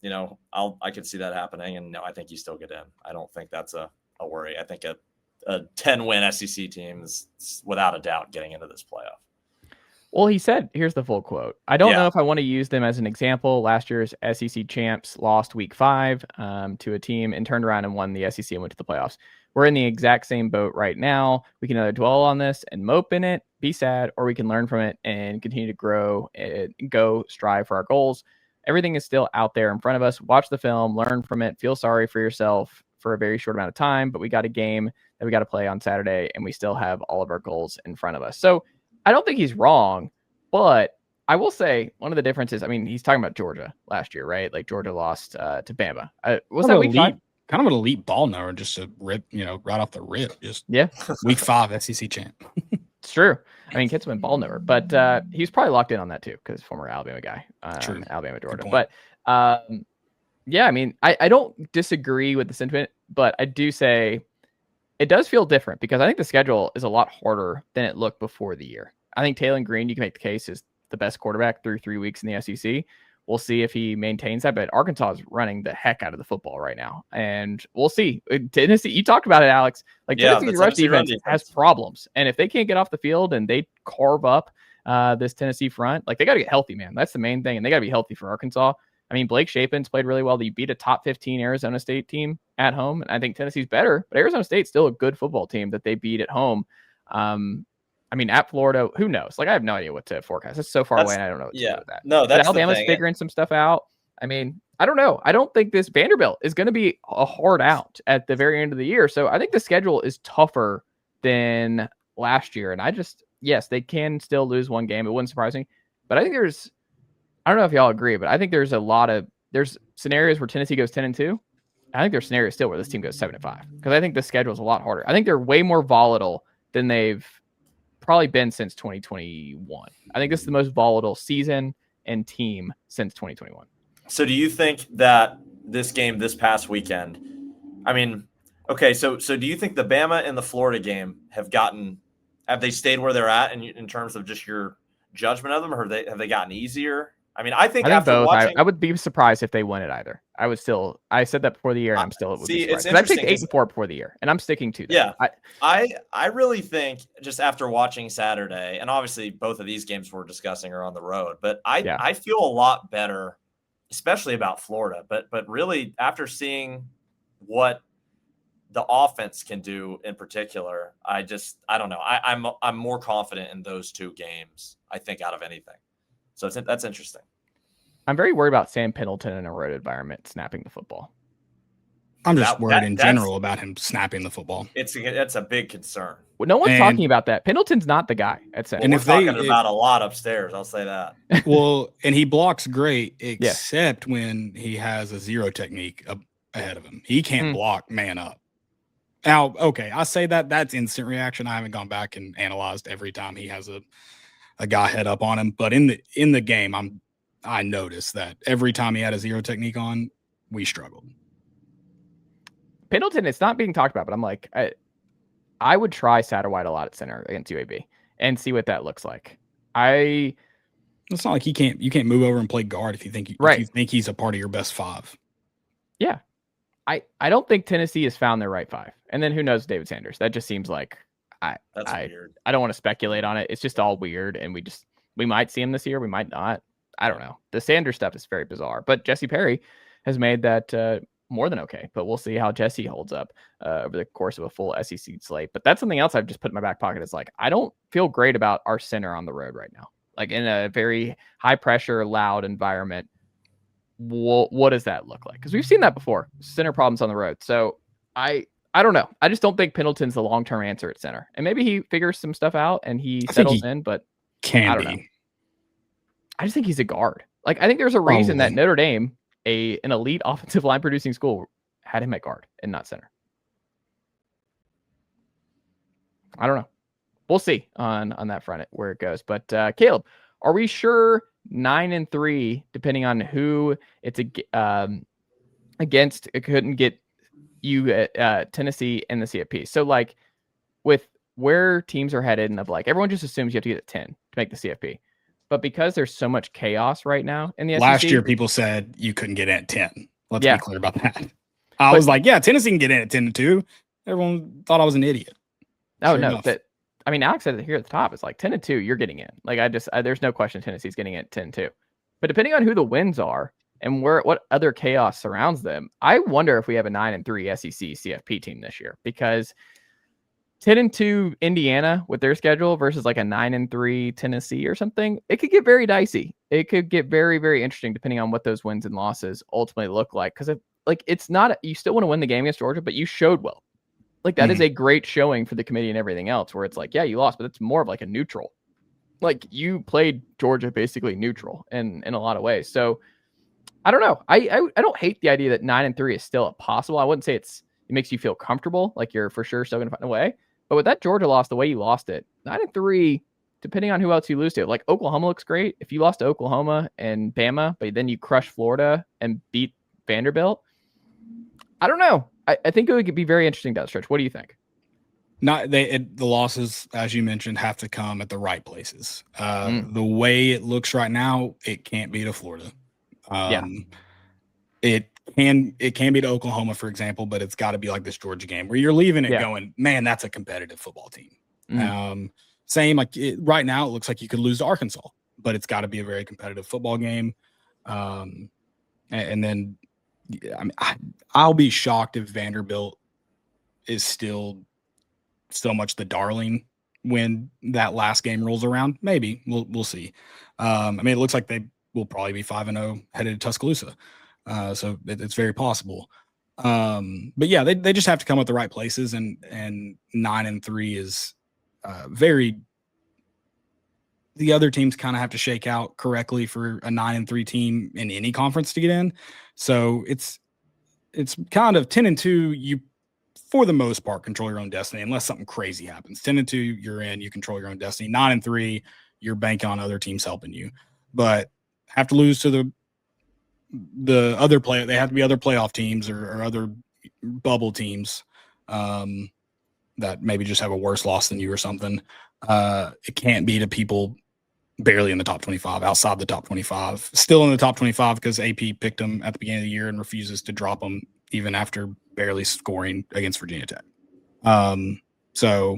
you know, I could see that happening. And no, I think you still get in. I don't think that's a worry. I think a 10-win SEC team is without a doubt getting into this playoff. Well, he said, here's the full quote. I don't know if I want to use them as an example. Last year's SEC champs lost week 5 to a team and turned around and won the SEC and went to the playoffs. We're in the exact same boat right now. We can either dwell on this and mope in it, be sad, or we can learn from it and continue to grow and go strive for our goals. Everything is still out there in front of us. Watch the film, learn from it, feel sorry for yourself for a very short amount of time, but we got a game that we got to play on Saturday, and we still have all of our goals in front of us. So I don't think he's wrong, but I will say one of the differences, I mean, he's talking about Georgia last year, right? Like Georgia lost to Bama. Was that week 5? Kind of an elite ball knower, just to rip, you know, right off the rip. Just week 5 SEC champ. It's true. I mean, Kitzelman ball knower, but he's probably locked in on that too because former Alabama guy, Alabama, Georgia. But I mean, I don't disagree with the sentiment, but I do say it does feel different because I think the schedule is a lot harder than it looked before the year. I think Taylor Green, you can make the case, is the best quarterback through 3 weeks in the SEC. We'll see if he maintains that, but Arkansas is running the heck out of the football right now. And we'll see. Tennessee, you talked about it, Alex. Like Tennessee's rush defense has problems. And if they can't get off the field and they carve up this Tennessee front, like they got to get healthy, man. That's the main thing. And they got to be healthy for Arkansas. I mean, Blake Shapen's played really well. They beat a top 15 Arizona State team at home. And I think Tennessee's better, but Arizona State's still a good football team that they beat at home. I mean, at Florida, who knows? Like, I have no idea what to forecast. It's so far away, and I don't know what to do with that. No, that's Alabama's figuring some stuff out. I mean, I don't know. I don't think this Vanderbilt is going to be a hard out at the very end of the year. So I think the schedule is tougher than last year. And yes, they can still lose one game. It wouldn't surprise me. But I think I don't know if y'all agree, but I think there's scenarios where Tennessee goes 10-2. I think there's scenarios still where this team goes 7-5 because I think the schedule is a lot harder. I think they're way more volatile than they've probably been since 2021. I think this is the most volatile season and team since 2021. So do you think that this game this past weekend, I mean, okay, so do you think the Bama and the Florida game have they stayed where they're at in terms of just your judgment of them, or have they gotten easier? I mean, I think after both. watching, I would be surprised if they win it either. I said that before the year, and I'm still would be surprised. I picked 8-4 before the year, and I'm sticking to that. Yeah, I really think just after watching Saturday, and obviously both of these games we're discussing are on the road, but I feel a lot better, especially about Florida. But really after seeing what the offense can do in particular, I don't know. I'm more confident in those two games, I think, out of anything. So that's interesting. I'm very worried about Sam Pendleton in a road environment snapping the football. I'm just worried in general about him snapping the football. It's a big concern. Well, no one's talking about that. Pendleton's not the guy at center. And we're talking about a lot upstairs, I'll say that. Well, and he blocks great, except when he has a zero technique ahead of him. He can't block man up. Now, okay, I say that's instant reaction. I haven't gone back and analyzed every time he has a guy head up on him, but in the game, I noticed that every time he had a zero technique on, we struggled. Pendleton, it's not being talked about, but I'm like, I would try Satterwhite a lot at center against UAB and see what that looks like. It's not like you can't move over and play guard if you think he's a part of your best five. Yeah, I don't think Tennessee has found their right five, and then who knows David Sanders? That just seems like that's weird. I don't want to speculate on it. It's just all weird, and we might see him this year, we might not. I don't know. The Sanders stuff is very bizarre, but Jesse Perry has made that more than okay. But we'll see how Jesse holds up over the course of a full SEC slate. But that's something else I've just put in my back pocket. It's like I don't feel great about our center on the road right now. Like in a very high pressure, loud environment. What does that look like? Because we've seen that before. Center problems on the road. So I don't know. I just don't think Pendleton's the long-term answer at center. And maybe he figures some stuff out and he settles in, but I don't know. I just think he's a guard. Like I think there's a reason that Notre Dame, an elite offensive line producing school, had him at guard and not center. I don't know. We'll see on that front where it goes. But Caleb, are we sure 9-3, depending on who it's against, it couldn't get you at Tennessee and the CFP? So like with where teams are headed and of like everyone just assumes you have to get a 10 to make the CFP. But because there's so much chaos right now in the SEC. Last year, people said you couldn't get in at 10. Let's be clear about that. I was like, Tennessee can get in at 10-2. Everyone thought I was an idiot. Oh, sure no. Alex said it here at the top. It's like 10-2, you're getting in. Like there's no question Tennessee's getting in at 10-2. But depending on who the wins are and what other chaos surrounds them, I wonder if we have a 9-3 SEC CFP team this year because 10-2 Indiana with their schedule versus like a 9-3 Tennessee or something, it could get very dicey. It could get very, very interesting depending on what those wins and losses ultimately look like. Because it's not, you still want to win the game against Georgia, but you showed well. Like that is a great showing for the committee and everything else where it's like, yeah, you lost, but it's more of like a neutral. Like you played Georgia basically neutral in a lot of ways. So I don't know. I don't hate the idea that 9-3 is still possible. I wouldn't say it makes you feel comfortable. Like you're for sure still going to find a way. But with that Georgia loss, the way you lost it, 9-3, depending on who else you lose to, like Oklahoma looks great. If you lost to Oklahoma and Bama, but then you crush Florida and beat Vanderbilt, I don't know. I think it would be very interesting down the stretch. What do you think? The losses, as you mentioned, have to come at the right places. The way it looks right now, it can't be to Florida. It can be to Oklahoma, for example, but it's got to be like this Georgia game where you're leaving it going, man, that's a competitive football team. Same like right now, it looks like you could lose to Arkansas, but it's got to be a very competitive football game. And then, I'll be shocked if Vanderbilt is still so much the darling when that last game rolls around. Maybe we'll see. It looks like they will probably be 5-0 headed to Tuscaloosa. So it's very possible. But yeah, they just have to come at the right places, and 9-3 is very the other teams kind of have to shake out correctly for a 9-3 team in any conference to get in. So it's kind of 10-2. You, for the most part, control your own destiny unless something crazy happens. 10-2, you're in. You control your own destiny. 9-3, you're banking on other teams helping you. But have to lose to the other play. They have to be other playoff teams or other bubble teams that maybe just have a worse loss than you or something. It can't be to people barely in the top 25, outside the top 25, still in the top 25 because AP picked them at the beginning of the year and refuses to drop them even after barely scoring against Virginia Tech. So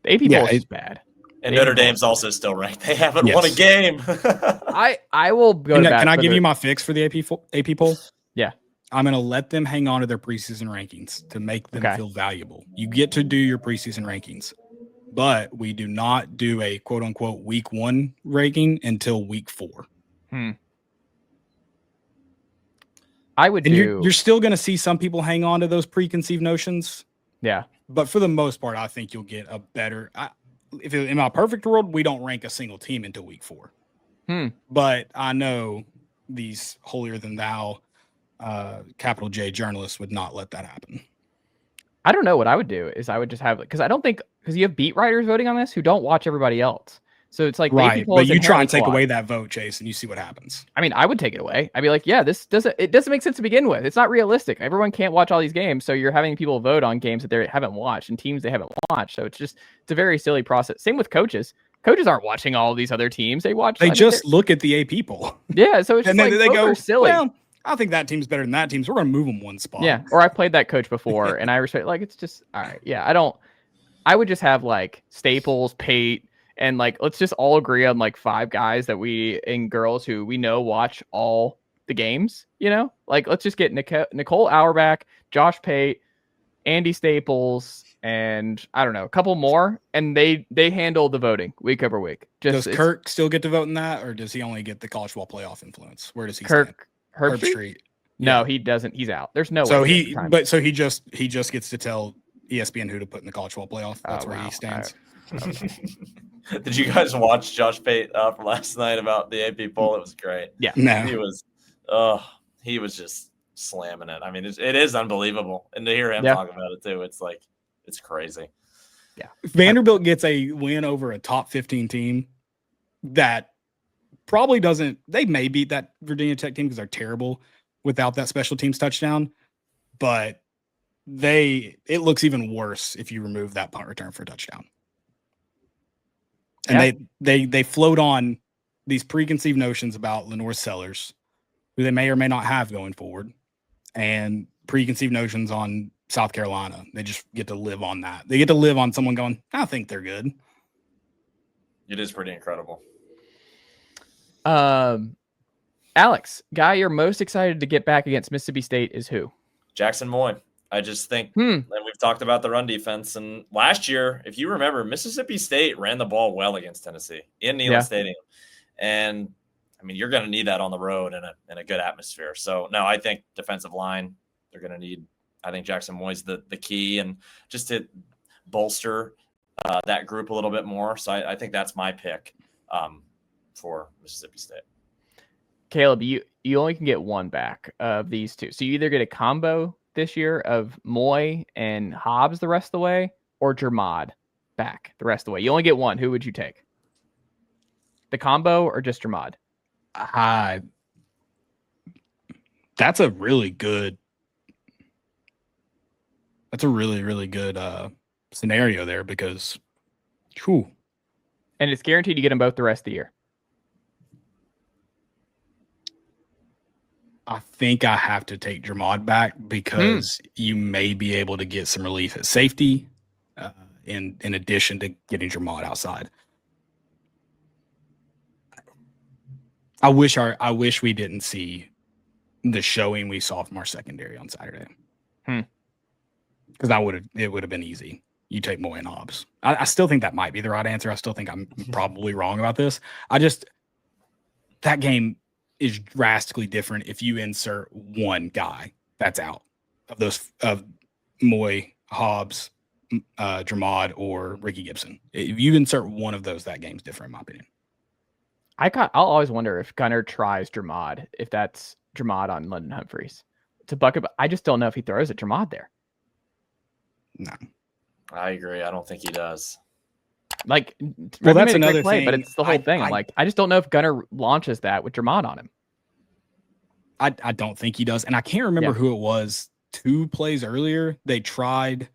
the AP poll is bad. And Notre Dame's also still ranked. They haven't won a game. I will go to bat. Can I give you my fix for the AP poll? Yeah. I'm going to let them hang on to their preseason rankings to make them feel valuable. You get to do your preseason rankings, but we do not do a quote unquote week 1 ranking until week 4. I would you're still going to see some people hang on to those preconceived notions. Yeah. But for the most part, I think you'll get a better, in my perfect world, we don't rank a single team until week 4. But I know these holier than thou capital J journalists would not let that happen. I don't know what I would do is I would just have, because you have beat writers voting on this who don't watch everybody else. So it's like, right, but you try and take away that vote, Chase, and you see what happens. I mean, I would take it away. I'd be like, yeah, it doesn't make sense to begin with. It's not realistic. Everyone can't watch all these games. So you're having people vote on games that they haven't watched and teams they haven't watched. So it's a very silly process. Same with coaches. Coaches aren't watching all these other teams. They just look at the AP poll. Yeah. So it's and just then they go, silly. Well, I think that team's better than that team, so we're going to move them one spot. Yeah, or I played that coach before, and I respect, it's just, all right, yeah, I would just have, Staples, Pate, and, let's just all agree on, 5 guys and girls who we know watch all the games, Let's just get Nicole Auerbach, Josh Pate, Andy Staples, and, I don't know, a couple more, and they handle the voting week over week. Does Kirk still get to vote in that, or does he only get the college football playoff influence? Where does he stand? Herb Street? No, he doesn't. He's out. There's no way. He just gets to tell ESPN who to put in the college football playoff. That's where he stands. Okay. Did you guys watch Josh Pate from last night about the AP poll? It was great. Yeah. No. He was just slamming it. I mean, it is unbelievable. And to hear him talk about it too, it's crazy. Yeah. If Vanderbilt gets a win over a top 15 team that probably doesn't, they may beat that Virginia Tech team because they're terrible without that special teams touchdown, but it looks even worse if you remove that punt return for a touchdown. And they float on these preconceived notions about Lenore Sellers, who they may or may not have going forward, and preconceived notions on South Carolina. They just get to live on that. They get to live on someone going, I think they're good. It is pretty incredible. Alex, guy you're most excited to get back against Mississippi State is who? Jackson Moy. I just think, and we've talked about the run defense, and last year, if you remember, Mississippi State ran the ball well against Tennessee in Neyland Stadium. And I mean, you're going to need that on the road in a good atmosphere. So no, I think defensive line, they're going to need, I think Jackson Moy's the key, and just to bolster that group a little bit more. So I think that's my pick for Mississippi State. Caleb, you only can get one back of these two. So you either get a combo this year of Moy and Hobbs the rest of the way, or Jermod back the rest of the way. You only get one. Who would you take? The combo or just Jermod? That's a really good. That's a really, really good scenario there because, and it's guaranteed you get them both the rest of the year. I think I have to take Jermod back because you may be able to get some relief at safety in addition to getting Jermod outside. I wish we didn't see the showing we saw from our secondary on Saturday. Because it would have been easy. You take Moy and Hobbs. I still think that might be the right answer. I still think I'm probably wrong about this. That game is drastically different if you insert one guy that's out of Moy, Hobbs, Jermod, or Ricky Gibson. If you insert one of those, that game's different in my opinion. I'll always wonder if Gunnar tries Dramad, if that's Dramad on London Humphreys. It's a bucket, but I just don't know if he throws at Dramad there. No. I agree. I don't think he does. Like, well, that's another thing. But it's the whole thing. I just don't know if Gunnar launches that with Dramad on him. I don't think he does. And I can't remember who it was 2 plays earlier. They tried.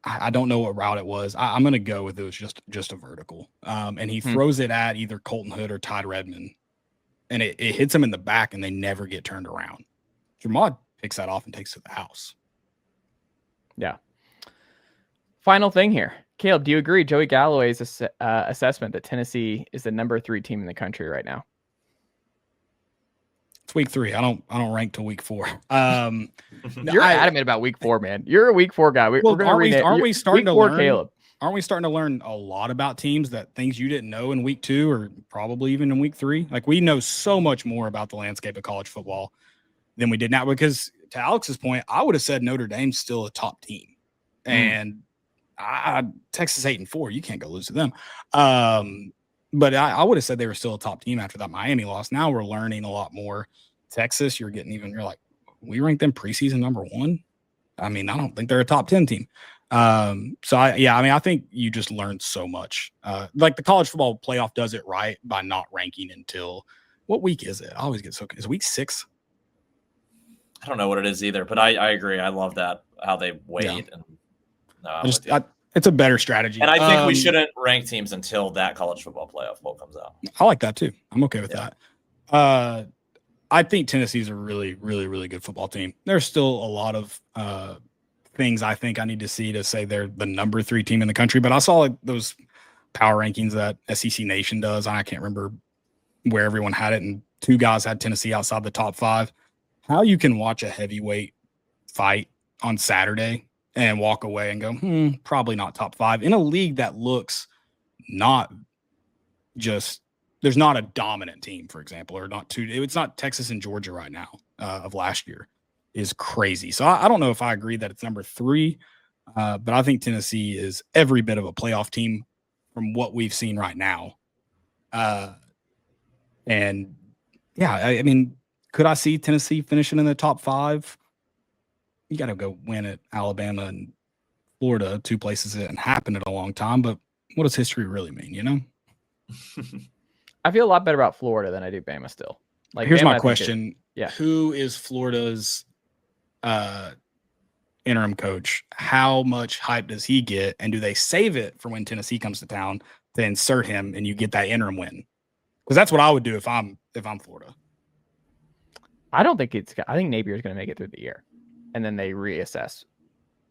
I don't know what route it was. I'm going to go with it was just a vertical. And he throws it at either Colton Hood or Todd Redmond. And it hits him in the back and they never get turned around. Dramad picks that off and takes it to the house. Yeah. Final thing here. Caleb, do you agree Joey Galloway's assessment that Tennessee is the number 3 team in the country right now? It's week 3. I don't rank till week 4. You're adamant about week 4, man. You're a week 4 guy. Aren't we starting to learn, Caleb? Aren't we starting to learn a lot about teams, that things you didn't know in week 2 or probably even in week 3? Like, we know so much more about the landscape of college football than we did now, because to Alex's point, I would have said Notre Dame's still a top team, and Texas 8-4, you can't go lose to them. But I would have said they were still a top team after that Miami loss. Now we're learning a lot more. Texas, you're like, we ranked them preseason number 1. I mean, I don't think they're a top 10 team. I think you just learned so much. Like the college football playoff does it right by not ranking until what week is it? I always get is week 6? I don't know what it is either, but I agree. I love that how they wait. Yeah. And it's a better strategy. And I think we shouldn't rank teams until that college football playoff poll comes out. I like that too. I'm okay with that. I think Tennessee's a really, really, really good football team. There's still a lot of things I think I need to see to say they're the number 3 team in the country. But I saw those power rankings that SEC Nation does, and I can't remember where everyone had it, and 2 guys had Tennessee outside the top 5. How you can watch a heavyweight fight on Saturday and walk away and go, probably not top 5 in a league that looks not just, there's not a dominant team, for example, or not two. It's not Texas and Georgia right now of last year is crazy. So I don't know if I agree that it's number 3, but I think Tennessee is every bit of a playoff team from what we've seen right now. And yeah, I mean, could I see Tennessee finishing in the top 5? You got to go win at Alabama and Florida, 2 places that haven't happened in a long time. But what does history really mean, you know? I feel a lot better about Florida than I do Bama still. Like, here's Bama, my question. Yeah. Who is Florida's interim coach? How much hype does he get? And do they save it for when Tennessee comes to town to insert him and you get that interim win? Because that's what I would do if I'm Florida. I think Napier's going to make it through the year, and then they reassess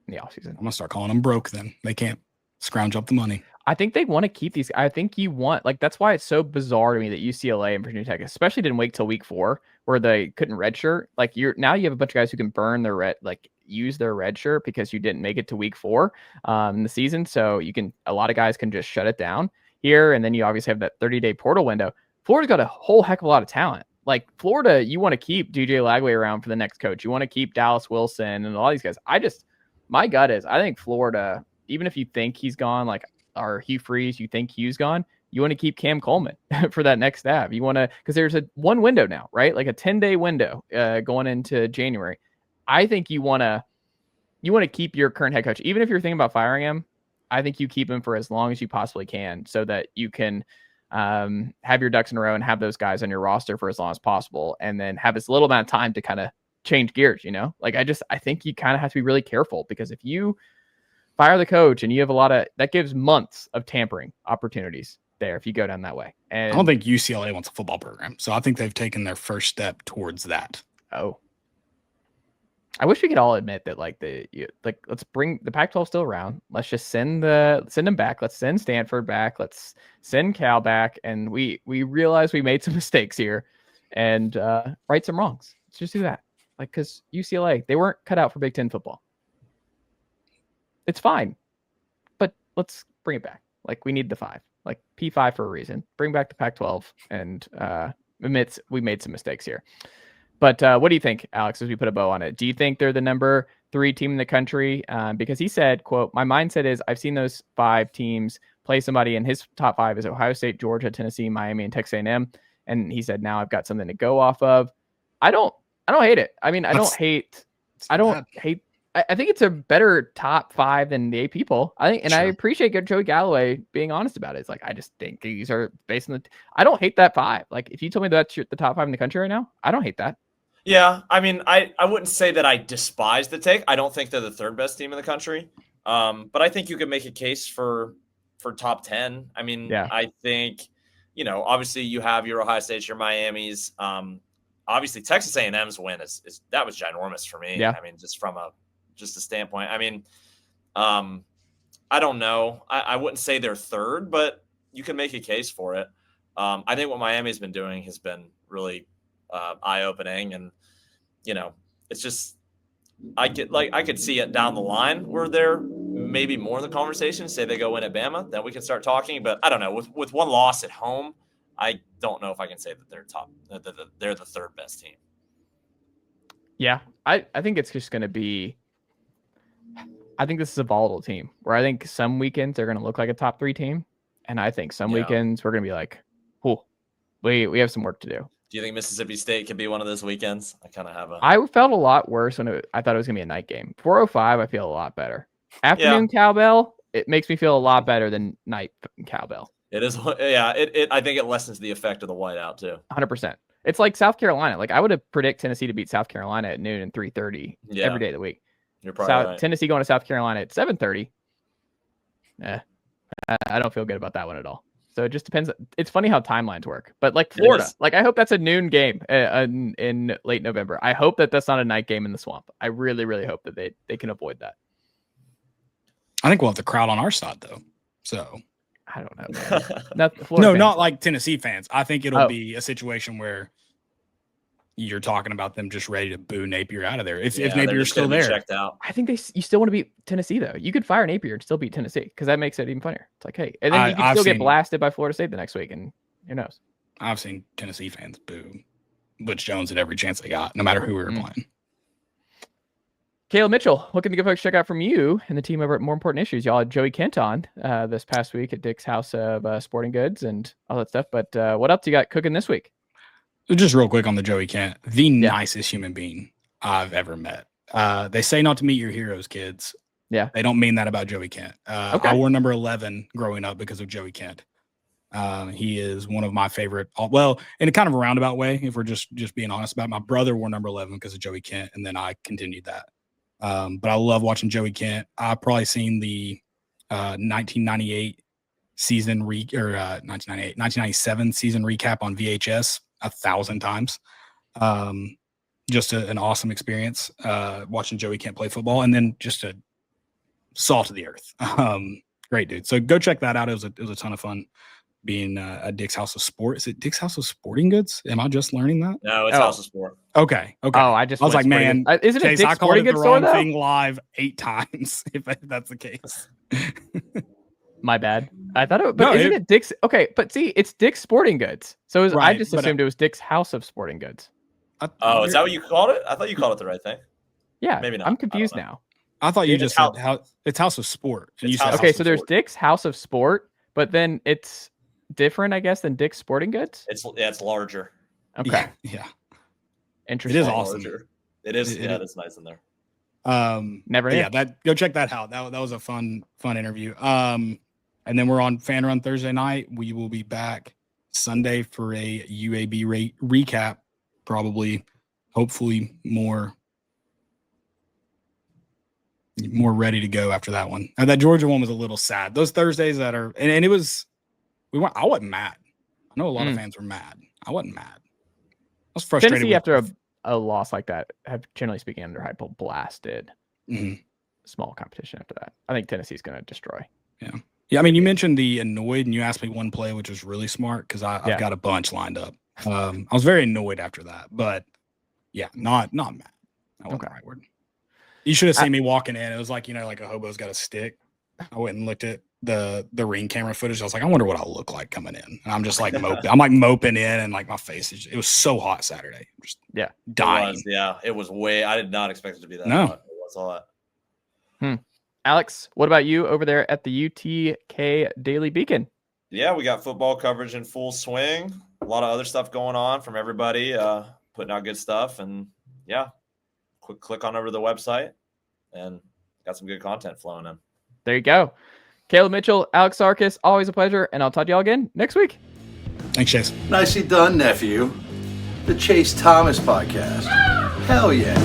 in the offseason. I'm going to start calling them broke then. They can't scrounge up the money. I think they want to keep these. I think that's why it's so bizarre to me that UCLA and Virginia Tech especially didn't wait till week 4 where they couldn't redshirt. Like, now you have a bunch of guys who can burn their use their redshirt because you didn't make it to week 4 in the season. So a lot of guys can just shut it down here. And then you obviously have that 30-day portal window. Florida's got a whole heck of a lot of talent. Like, Florida, you want to keep DJ Lagway around for the next coach. You want to keep Dallas Wilson and all these guys. My gut is, I think Florida, even if you think he's gone, or Hugh Freeze, you think Hugh's gone, you want to keep Cam Coleman for that next stab. You want to, because there's one window now, right? Like a 10-day window going into January. I think you want to keep your current head coach, even if you're thinking about firing him. I think you keep him for as long as you possibly can, so that you can have your ducks in a row and have those guys on your roster for as long as possible, and then have as little amount of time to kind of change gears, you know? Like, I think you kind of have to be really careful, because if you fire the coach and you have that gives months of tampering opportunities there if you go down that way. And I don't think UCLA wants a football program, so I think they've taken their first step towards that. Oh, I wish we could all admit that, let's bring the Pac-12 still around. Let's just send them back. Let's send Stanford back. Let's send Cal back. And we realize we made some mistakes here, and right some wrongs. Let's just do that. Because UCLA, they weren't cut out for Big Ten football. It's fine, but let's bring it back. We need the 5, P5 for a reason. Bring back the Pac-12, and admits we made some mistakes here. But what do you think, Alex, as we put a bow on it? Do you think they're the number 3 team in the country because he said, quote, my mindset is I've seen those 5 teams play somebody, and his top 5 is Ohio State, Georgia, Tennessee, Miami, and Texas A&M. And he said, now I've got something to go off of. I don't hate it. I mean, I think it's a better top 5 than the 8 people. I think, and sure. I appreciate Joey Galloway being honest about it. It's like, I just think these are based on I don't hate that 5. Like, if you told me that's the top 5 in the country right now, I don't hate that. Yeah, I mean, I wouldn't say that I despise the take. I don't think they're the 3rd best team in the country. But I think you could make a case for top 10. I mean, yeah. I think, obviously you have your Ohio States, your Miamis. Obviously Texas A&M's win is that was ginormous for me. Yeah. I mean, just from a standpoint. I mean, I don't know. I wouldn't say they're 3rd, but you can make a case for it. I think what Miami's been doing has been really eye-opening, and it's just I could see it down the line where they're maybe more in the conversation. Say they go win at Bama, then we can start talking. But I don't know. With one loss at home, I don't know if I can say that they're they're the 3rd best team. Yeah, I think it's just going to be. I think this is a volatile team where I think some weekends they're going to look like a top 3 team, and I think some weekends we're going to be like, "Oh, we have some work to do." Do you think Mississippi State could be one of those weekends? I felt a lot worse when I thought it was going to be a night game. 4:05, I feel a lot better. Afternoon cowbell, it makes me feel a lot better than night cowbell. It is, yeah. I think it lessens the effect of the whiteout too. 100%. It's like South Carolina. Like I would have predicted Tennessee to beat South Carolina at noon and 3:30 every day of the week. You're probably right. Tennessee going to South Carolina at 7:30. I don't feel good about that one at all. So it just depends. It's funny how timelines work. But like Florida, like I hope that's a noon game in late November. I hope that that's not a night game in the swamp. I really, really hope that they can avoid that. I think we'll have the crowd on our side though. So I don't know. Not like Tennessee fans. I think it'll be a situation where you're talking about them just ready to boo Napier out of there. If Napier's still there, checked out. I think you still want to beat Tennessee though. You could fire Napier and still beat Tennessee because that makes it even funnier. It's like, hey, and then you can still get blasted by Florida State the next week, and who knows? I've seen Tennessee fans boo Butch Jones at every chance they got, no matter who we were playing. Caleb Mitchell, what can the good folks check out from you and the team over at More Important Issues? Y'all had Joey Kent on this past week at Dick's House of Sporting Goods and all that stuff. But what else you got cooking this week? Just real quick on the Joey Kent, the nicest human being I've ever met. They say not to meet your heroes, kids. Yeah. They don't mean that about Joey Kent. I wore number 11 growing up because of Joey Kent. He is one of my favorite. Well, in a kind of a roundabout way, if we're just being honest about it, my brother wore number 11 because of Joey Kent, and then I continued that. But I love watching Joey Kent. I've probably seen the 1998 season 1997 season recap on VHS 1,000 times. Just an awesome experience watching Joey Kent play football, and then just a salt of the earth. Great dude. So go check that out. It was a ton of fun being at Dick's House of Sport. Is it Dick's House of Sporting Goods? Am I just learning that? No, it's House of Sport. Okay. Oh, I was like, man, isn't it Dick's Sporting Goods store though? Thing live 8 times if that's the case. My bad. I thought it, but isn't it Dick's? Okay, but see, it's Dick's Sporting Goods. So I just assumed it was Dick's House of Sporting Goods. Oh, is that what you called it? I thought you called it the right thing. Yeah, maybe not. I'm confused now. I thought you just said it's House of Sport. And you said okay, so there's Dick's House of Sport, but then it's different, I guess, than Dick's Sporting Goods. It's larger. Okay, yeah. Interesting. It is awesome. It is. It's nice in there. Never. Yeah, go check that out. That was a fun interview. And then we're on Fan Run Thursday night. We will be back Sunday for a UAB recap. Probably, hopefully more ready to go after that one. And that Georgia one was a little sad. Those Thursdays that are, and it was, I wasn't mad. I know a lot of fans were mad. I wasn't mad. I was frustrated. Tennessee, after a loss like that, have generally speaking under Heupel blasted small competition after that. I think Tennessee's going to destroy. Yeah. I mean, you mentioned the annoyed, and you asked me one play, which was really smart because I've got a bunch lined up. I was very annoyed after that, but yeah, not mad. That wasn't the right word. You should have seen me walking in. It was like, like a hobo's got a stick. I went and looked at the ring camera footage. I was like, I wonder what I'll look like coming in. And I'm just like moping. I'm like moping in, and like my face it was so hot Saturday. I'm just dying. It was way. I did not expect it to be that no. hot. That's all that. Alex, what about you over there at the UTK Daily Beacon? Yeah, we got football coverage in full swing. A lot of other stuff going on from everybody, putting out good stuff. And yeah, quick click on over to the website and got some good content flowing in. There you go. Caleb Mitchell, Alex Sarkis, always a pleasure. And I'll talk to y'all again next week. Thanks, Chase. Nicely done, nephew. The Chase Thomas Podcast. Hell yeah.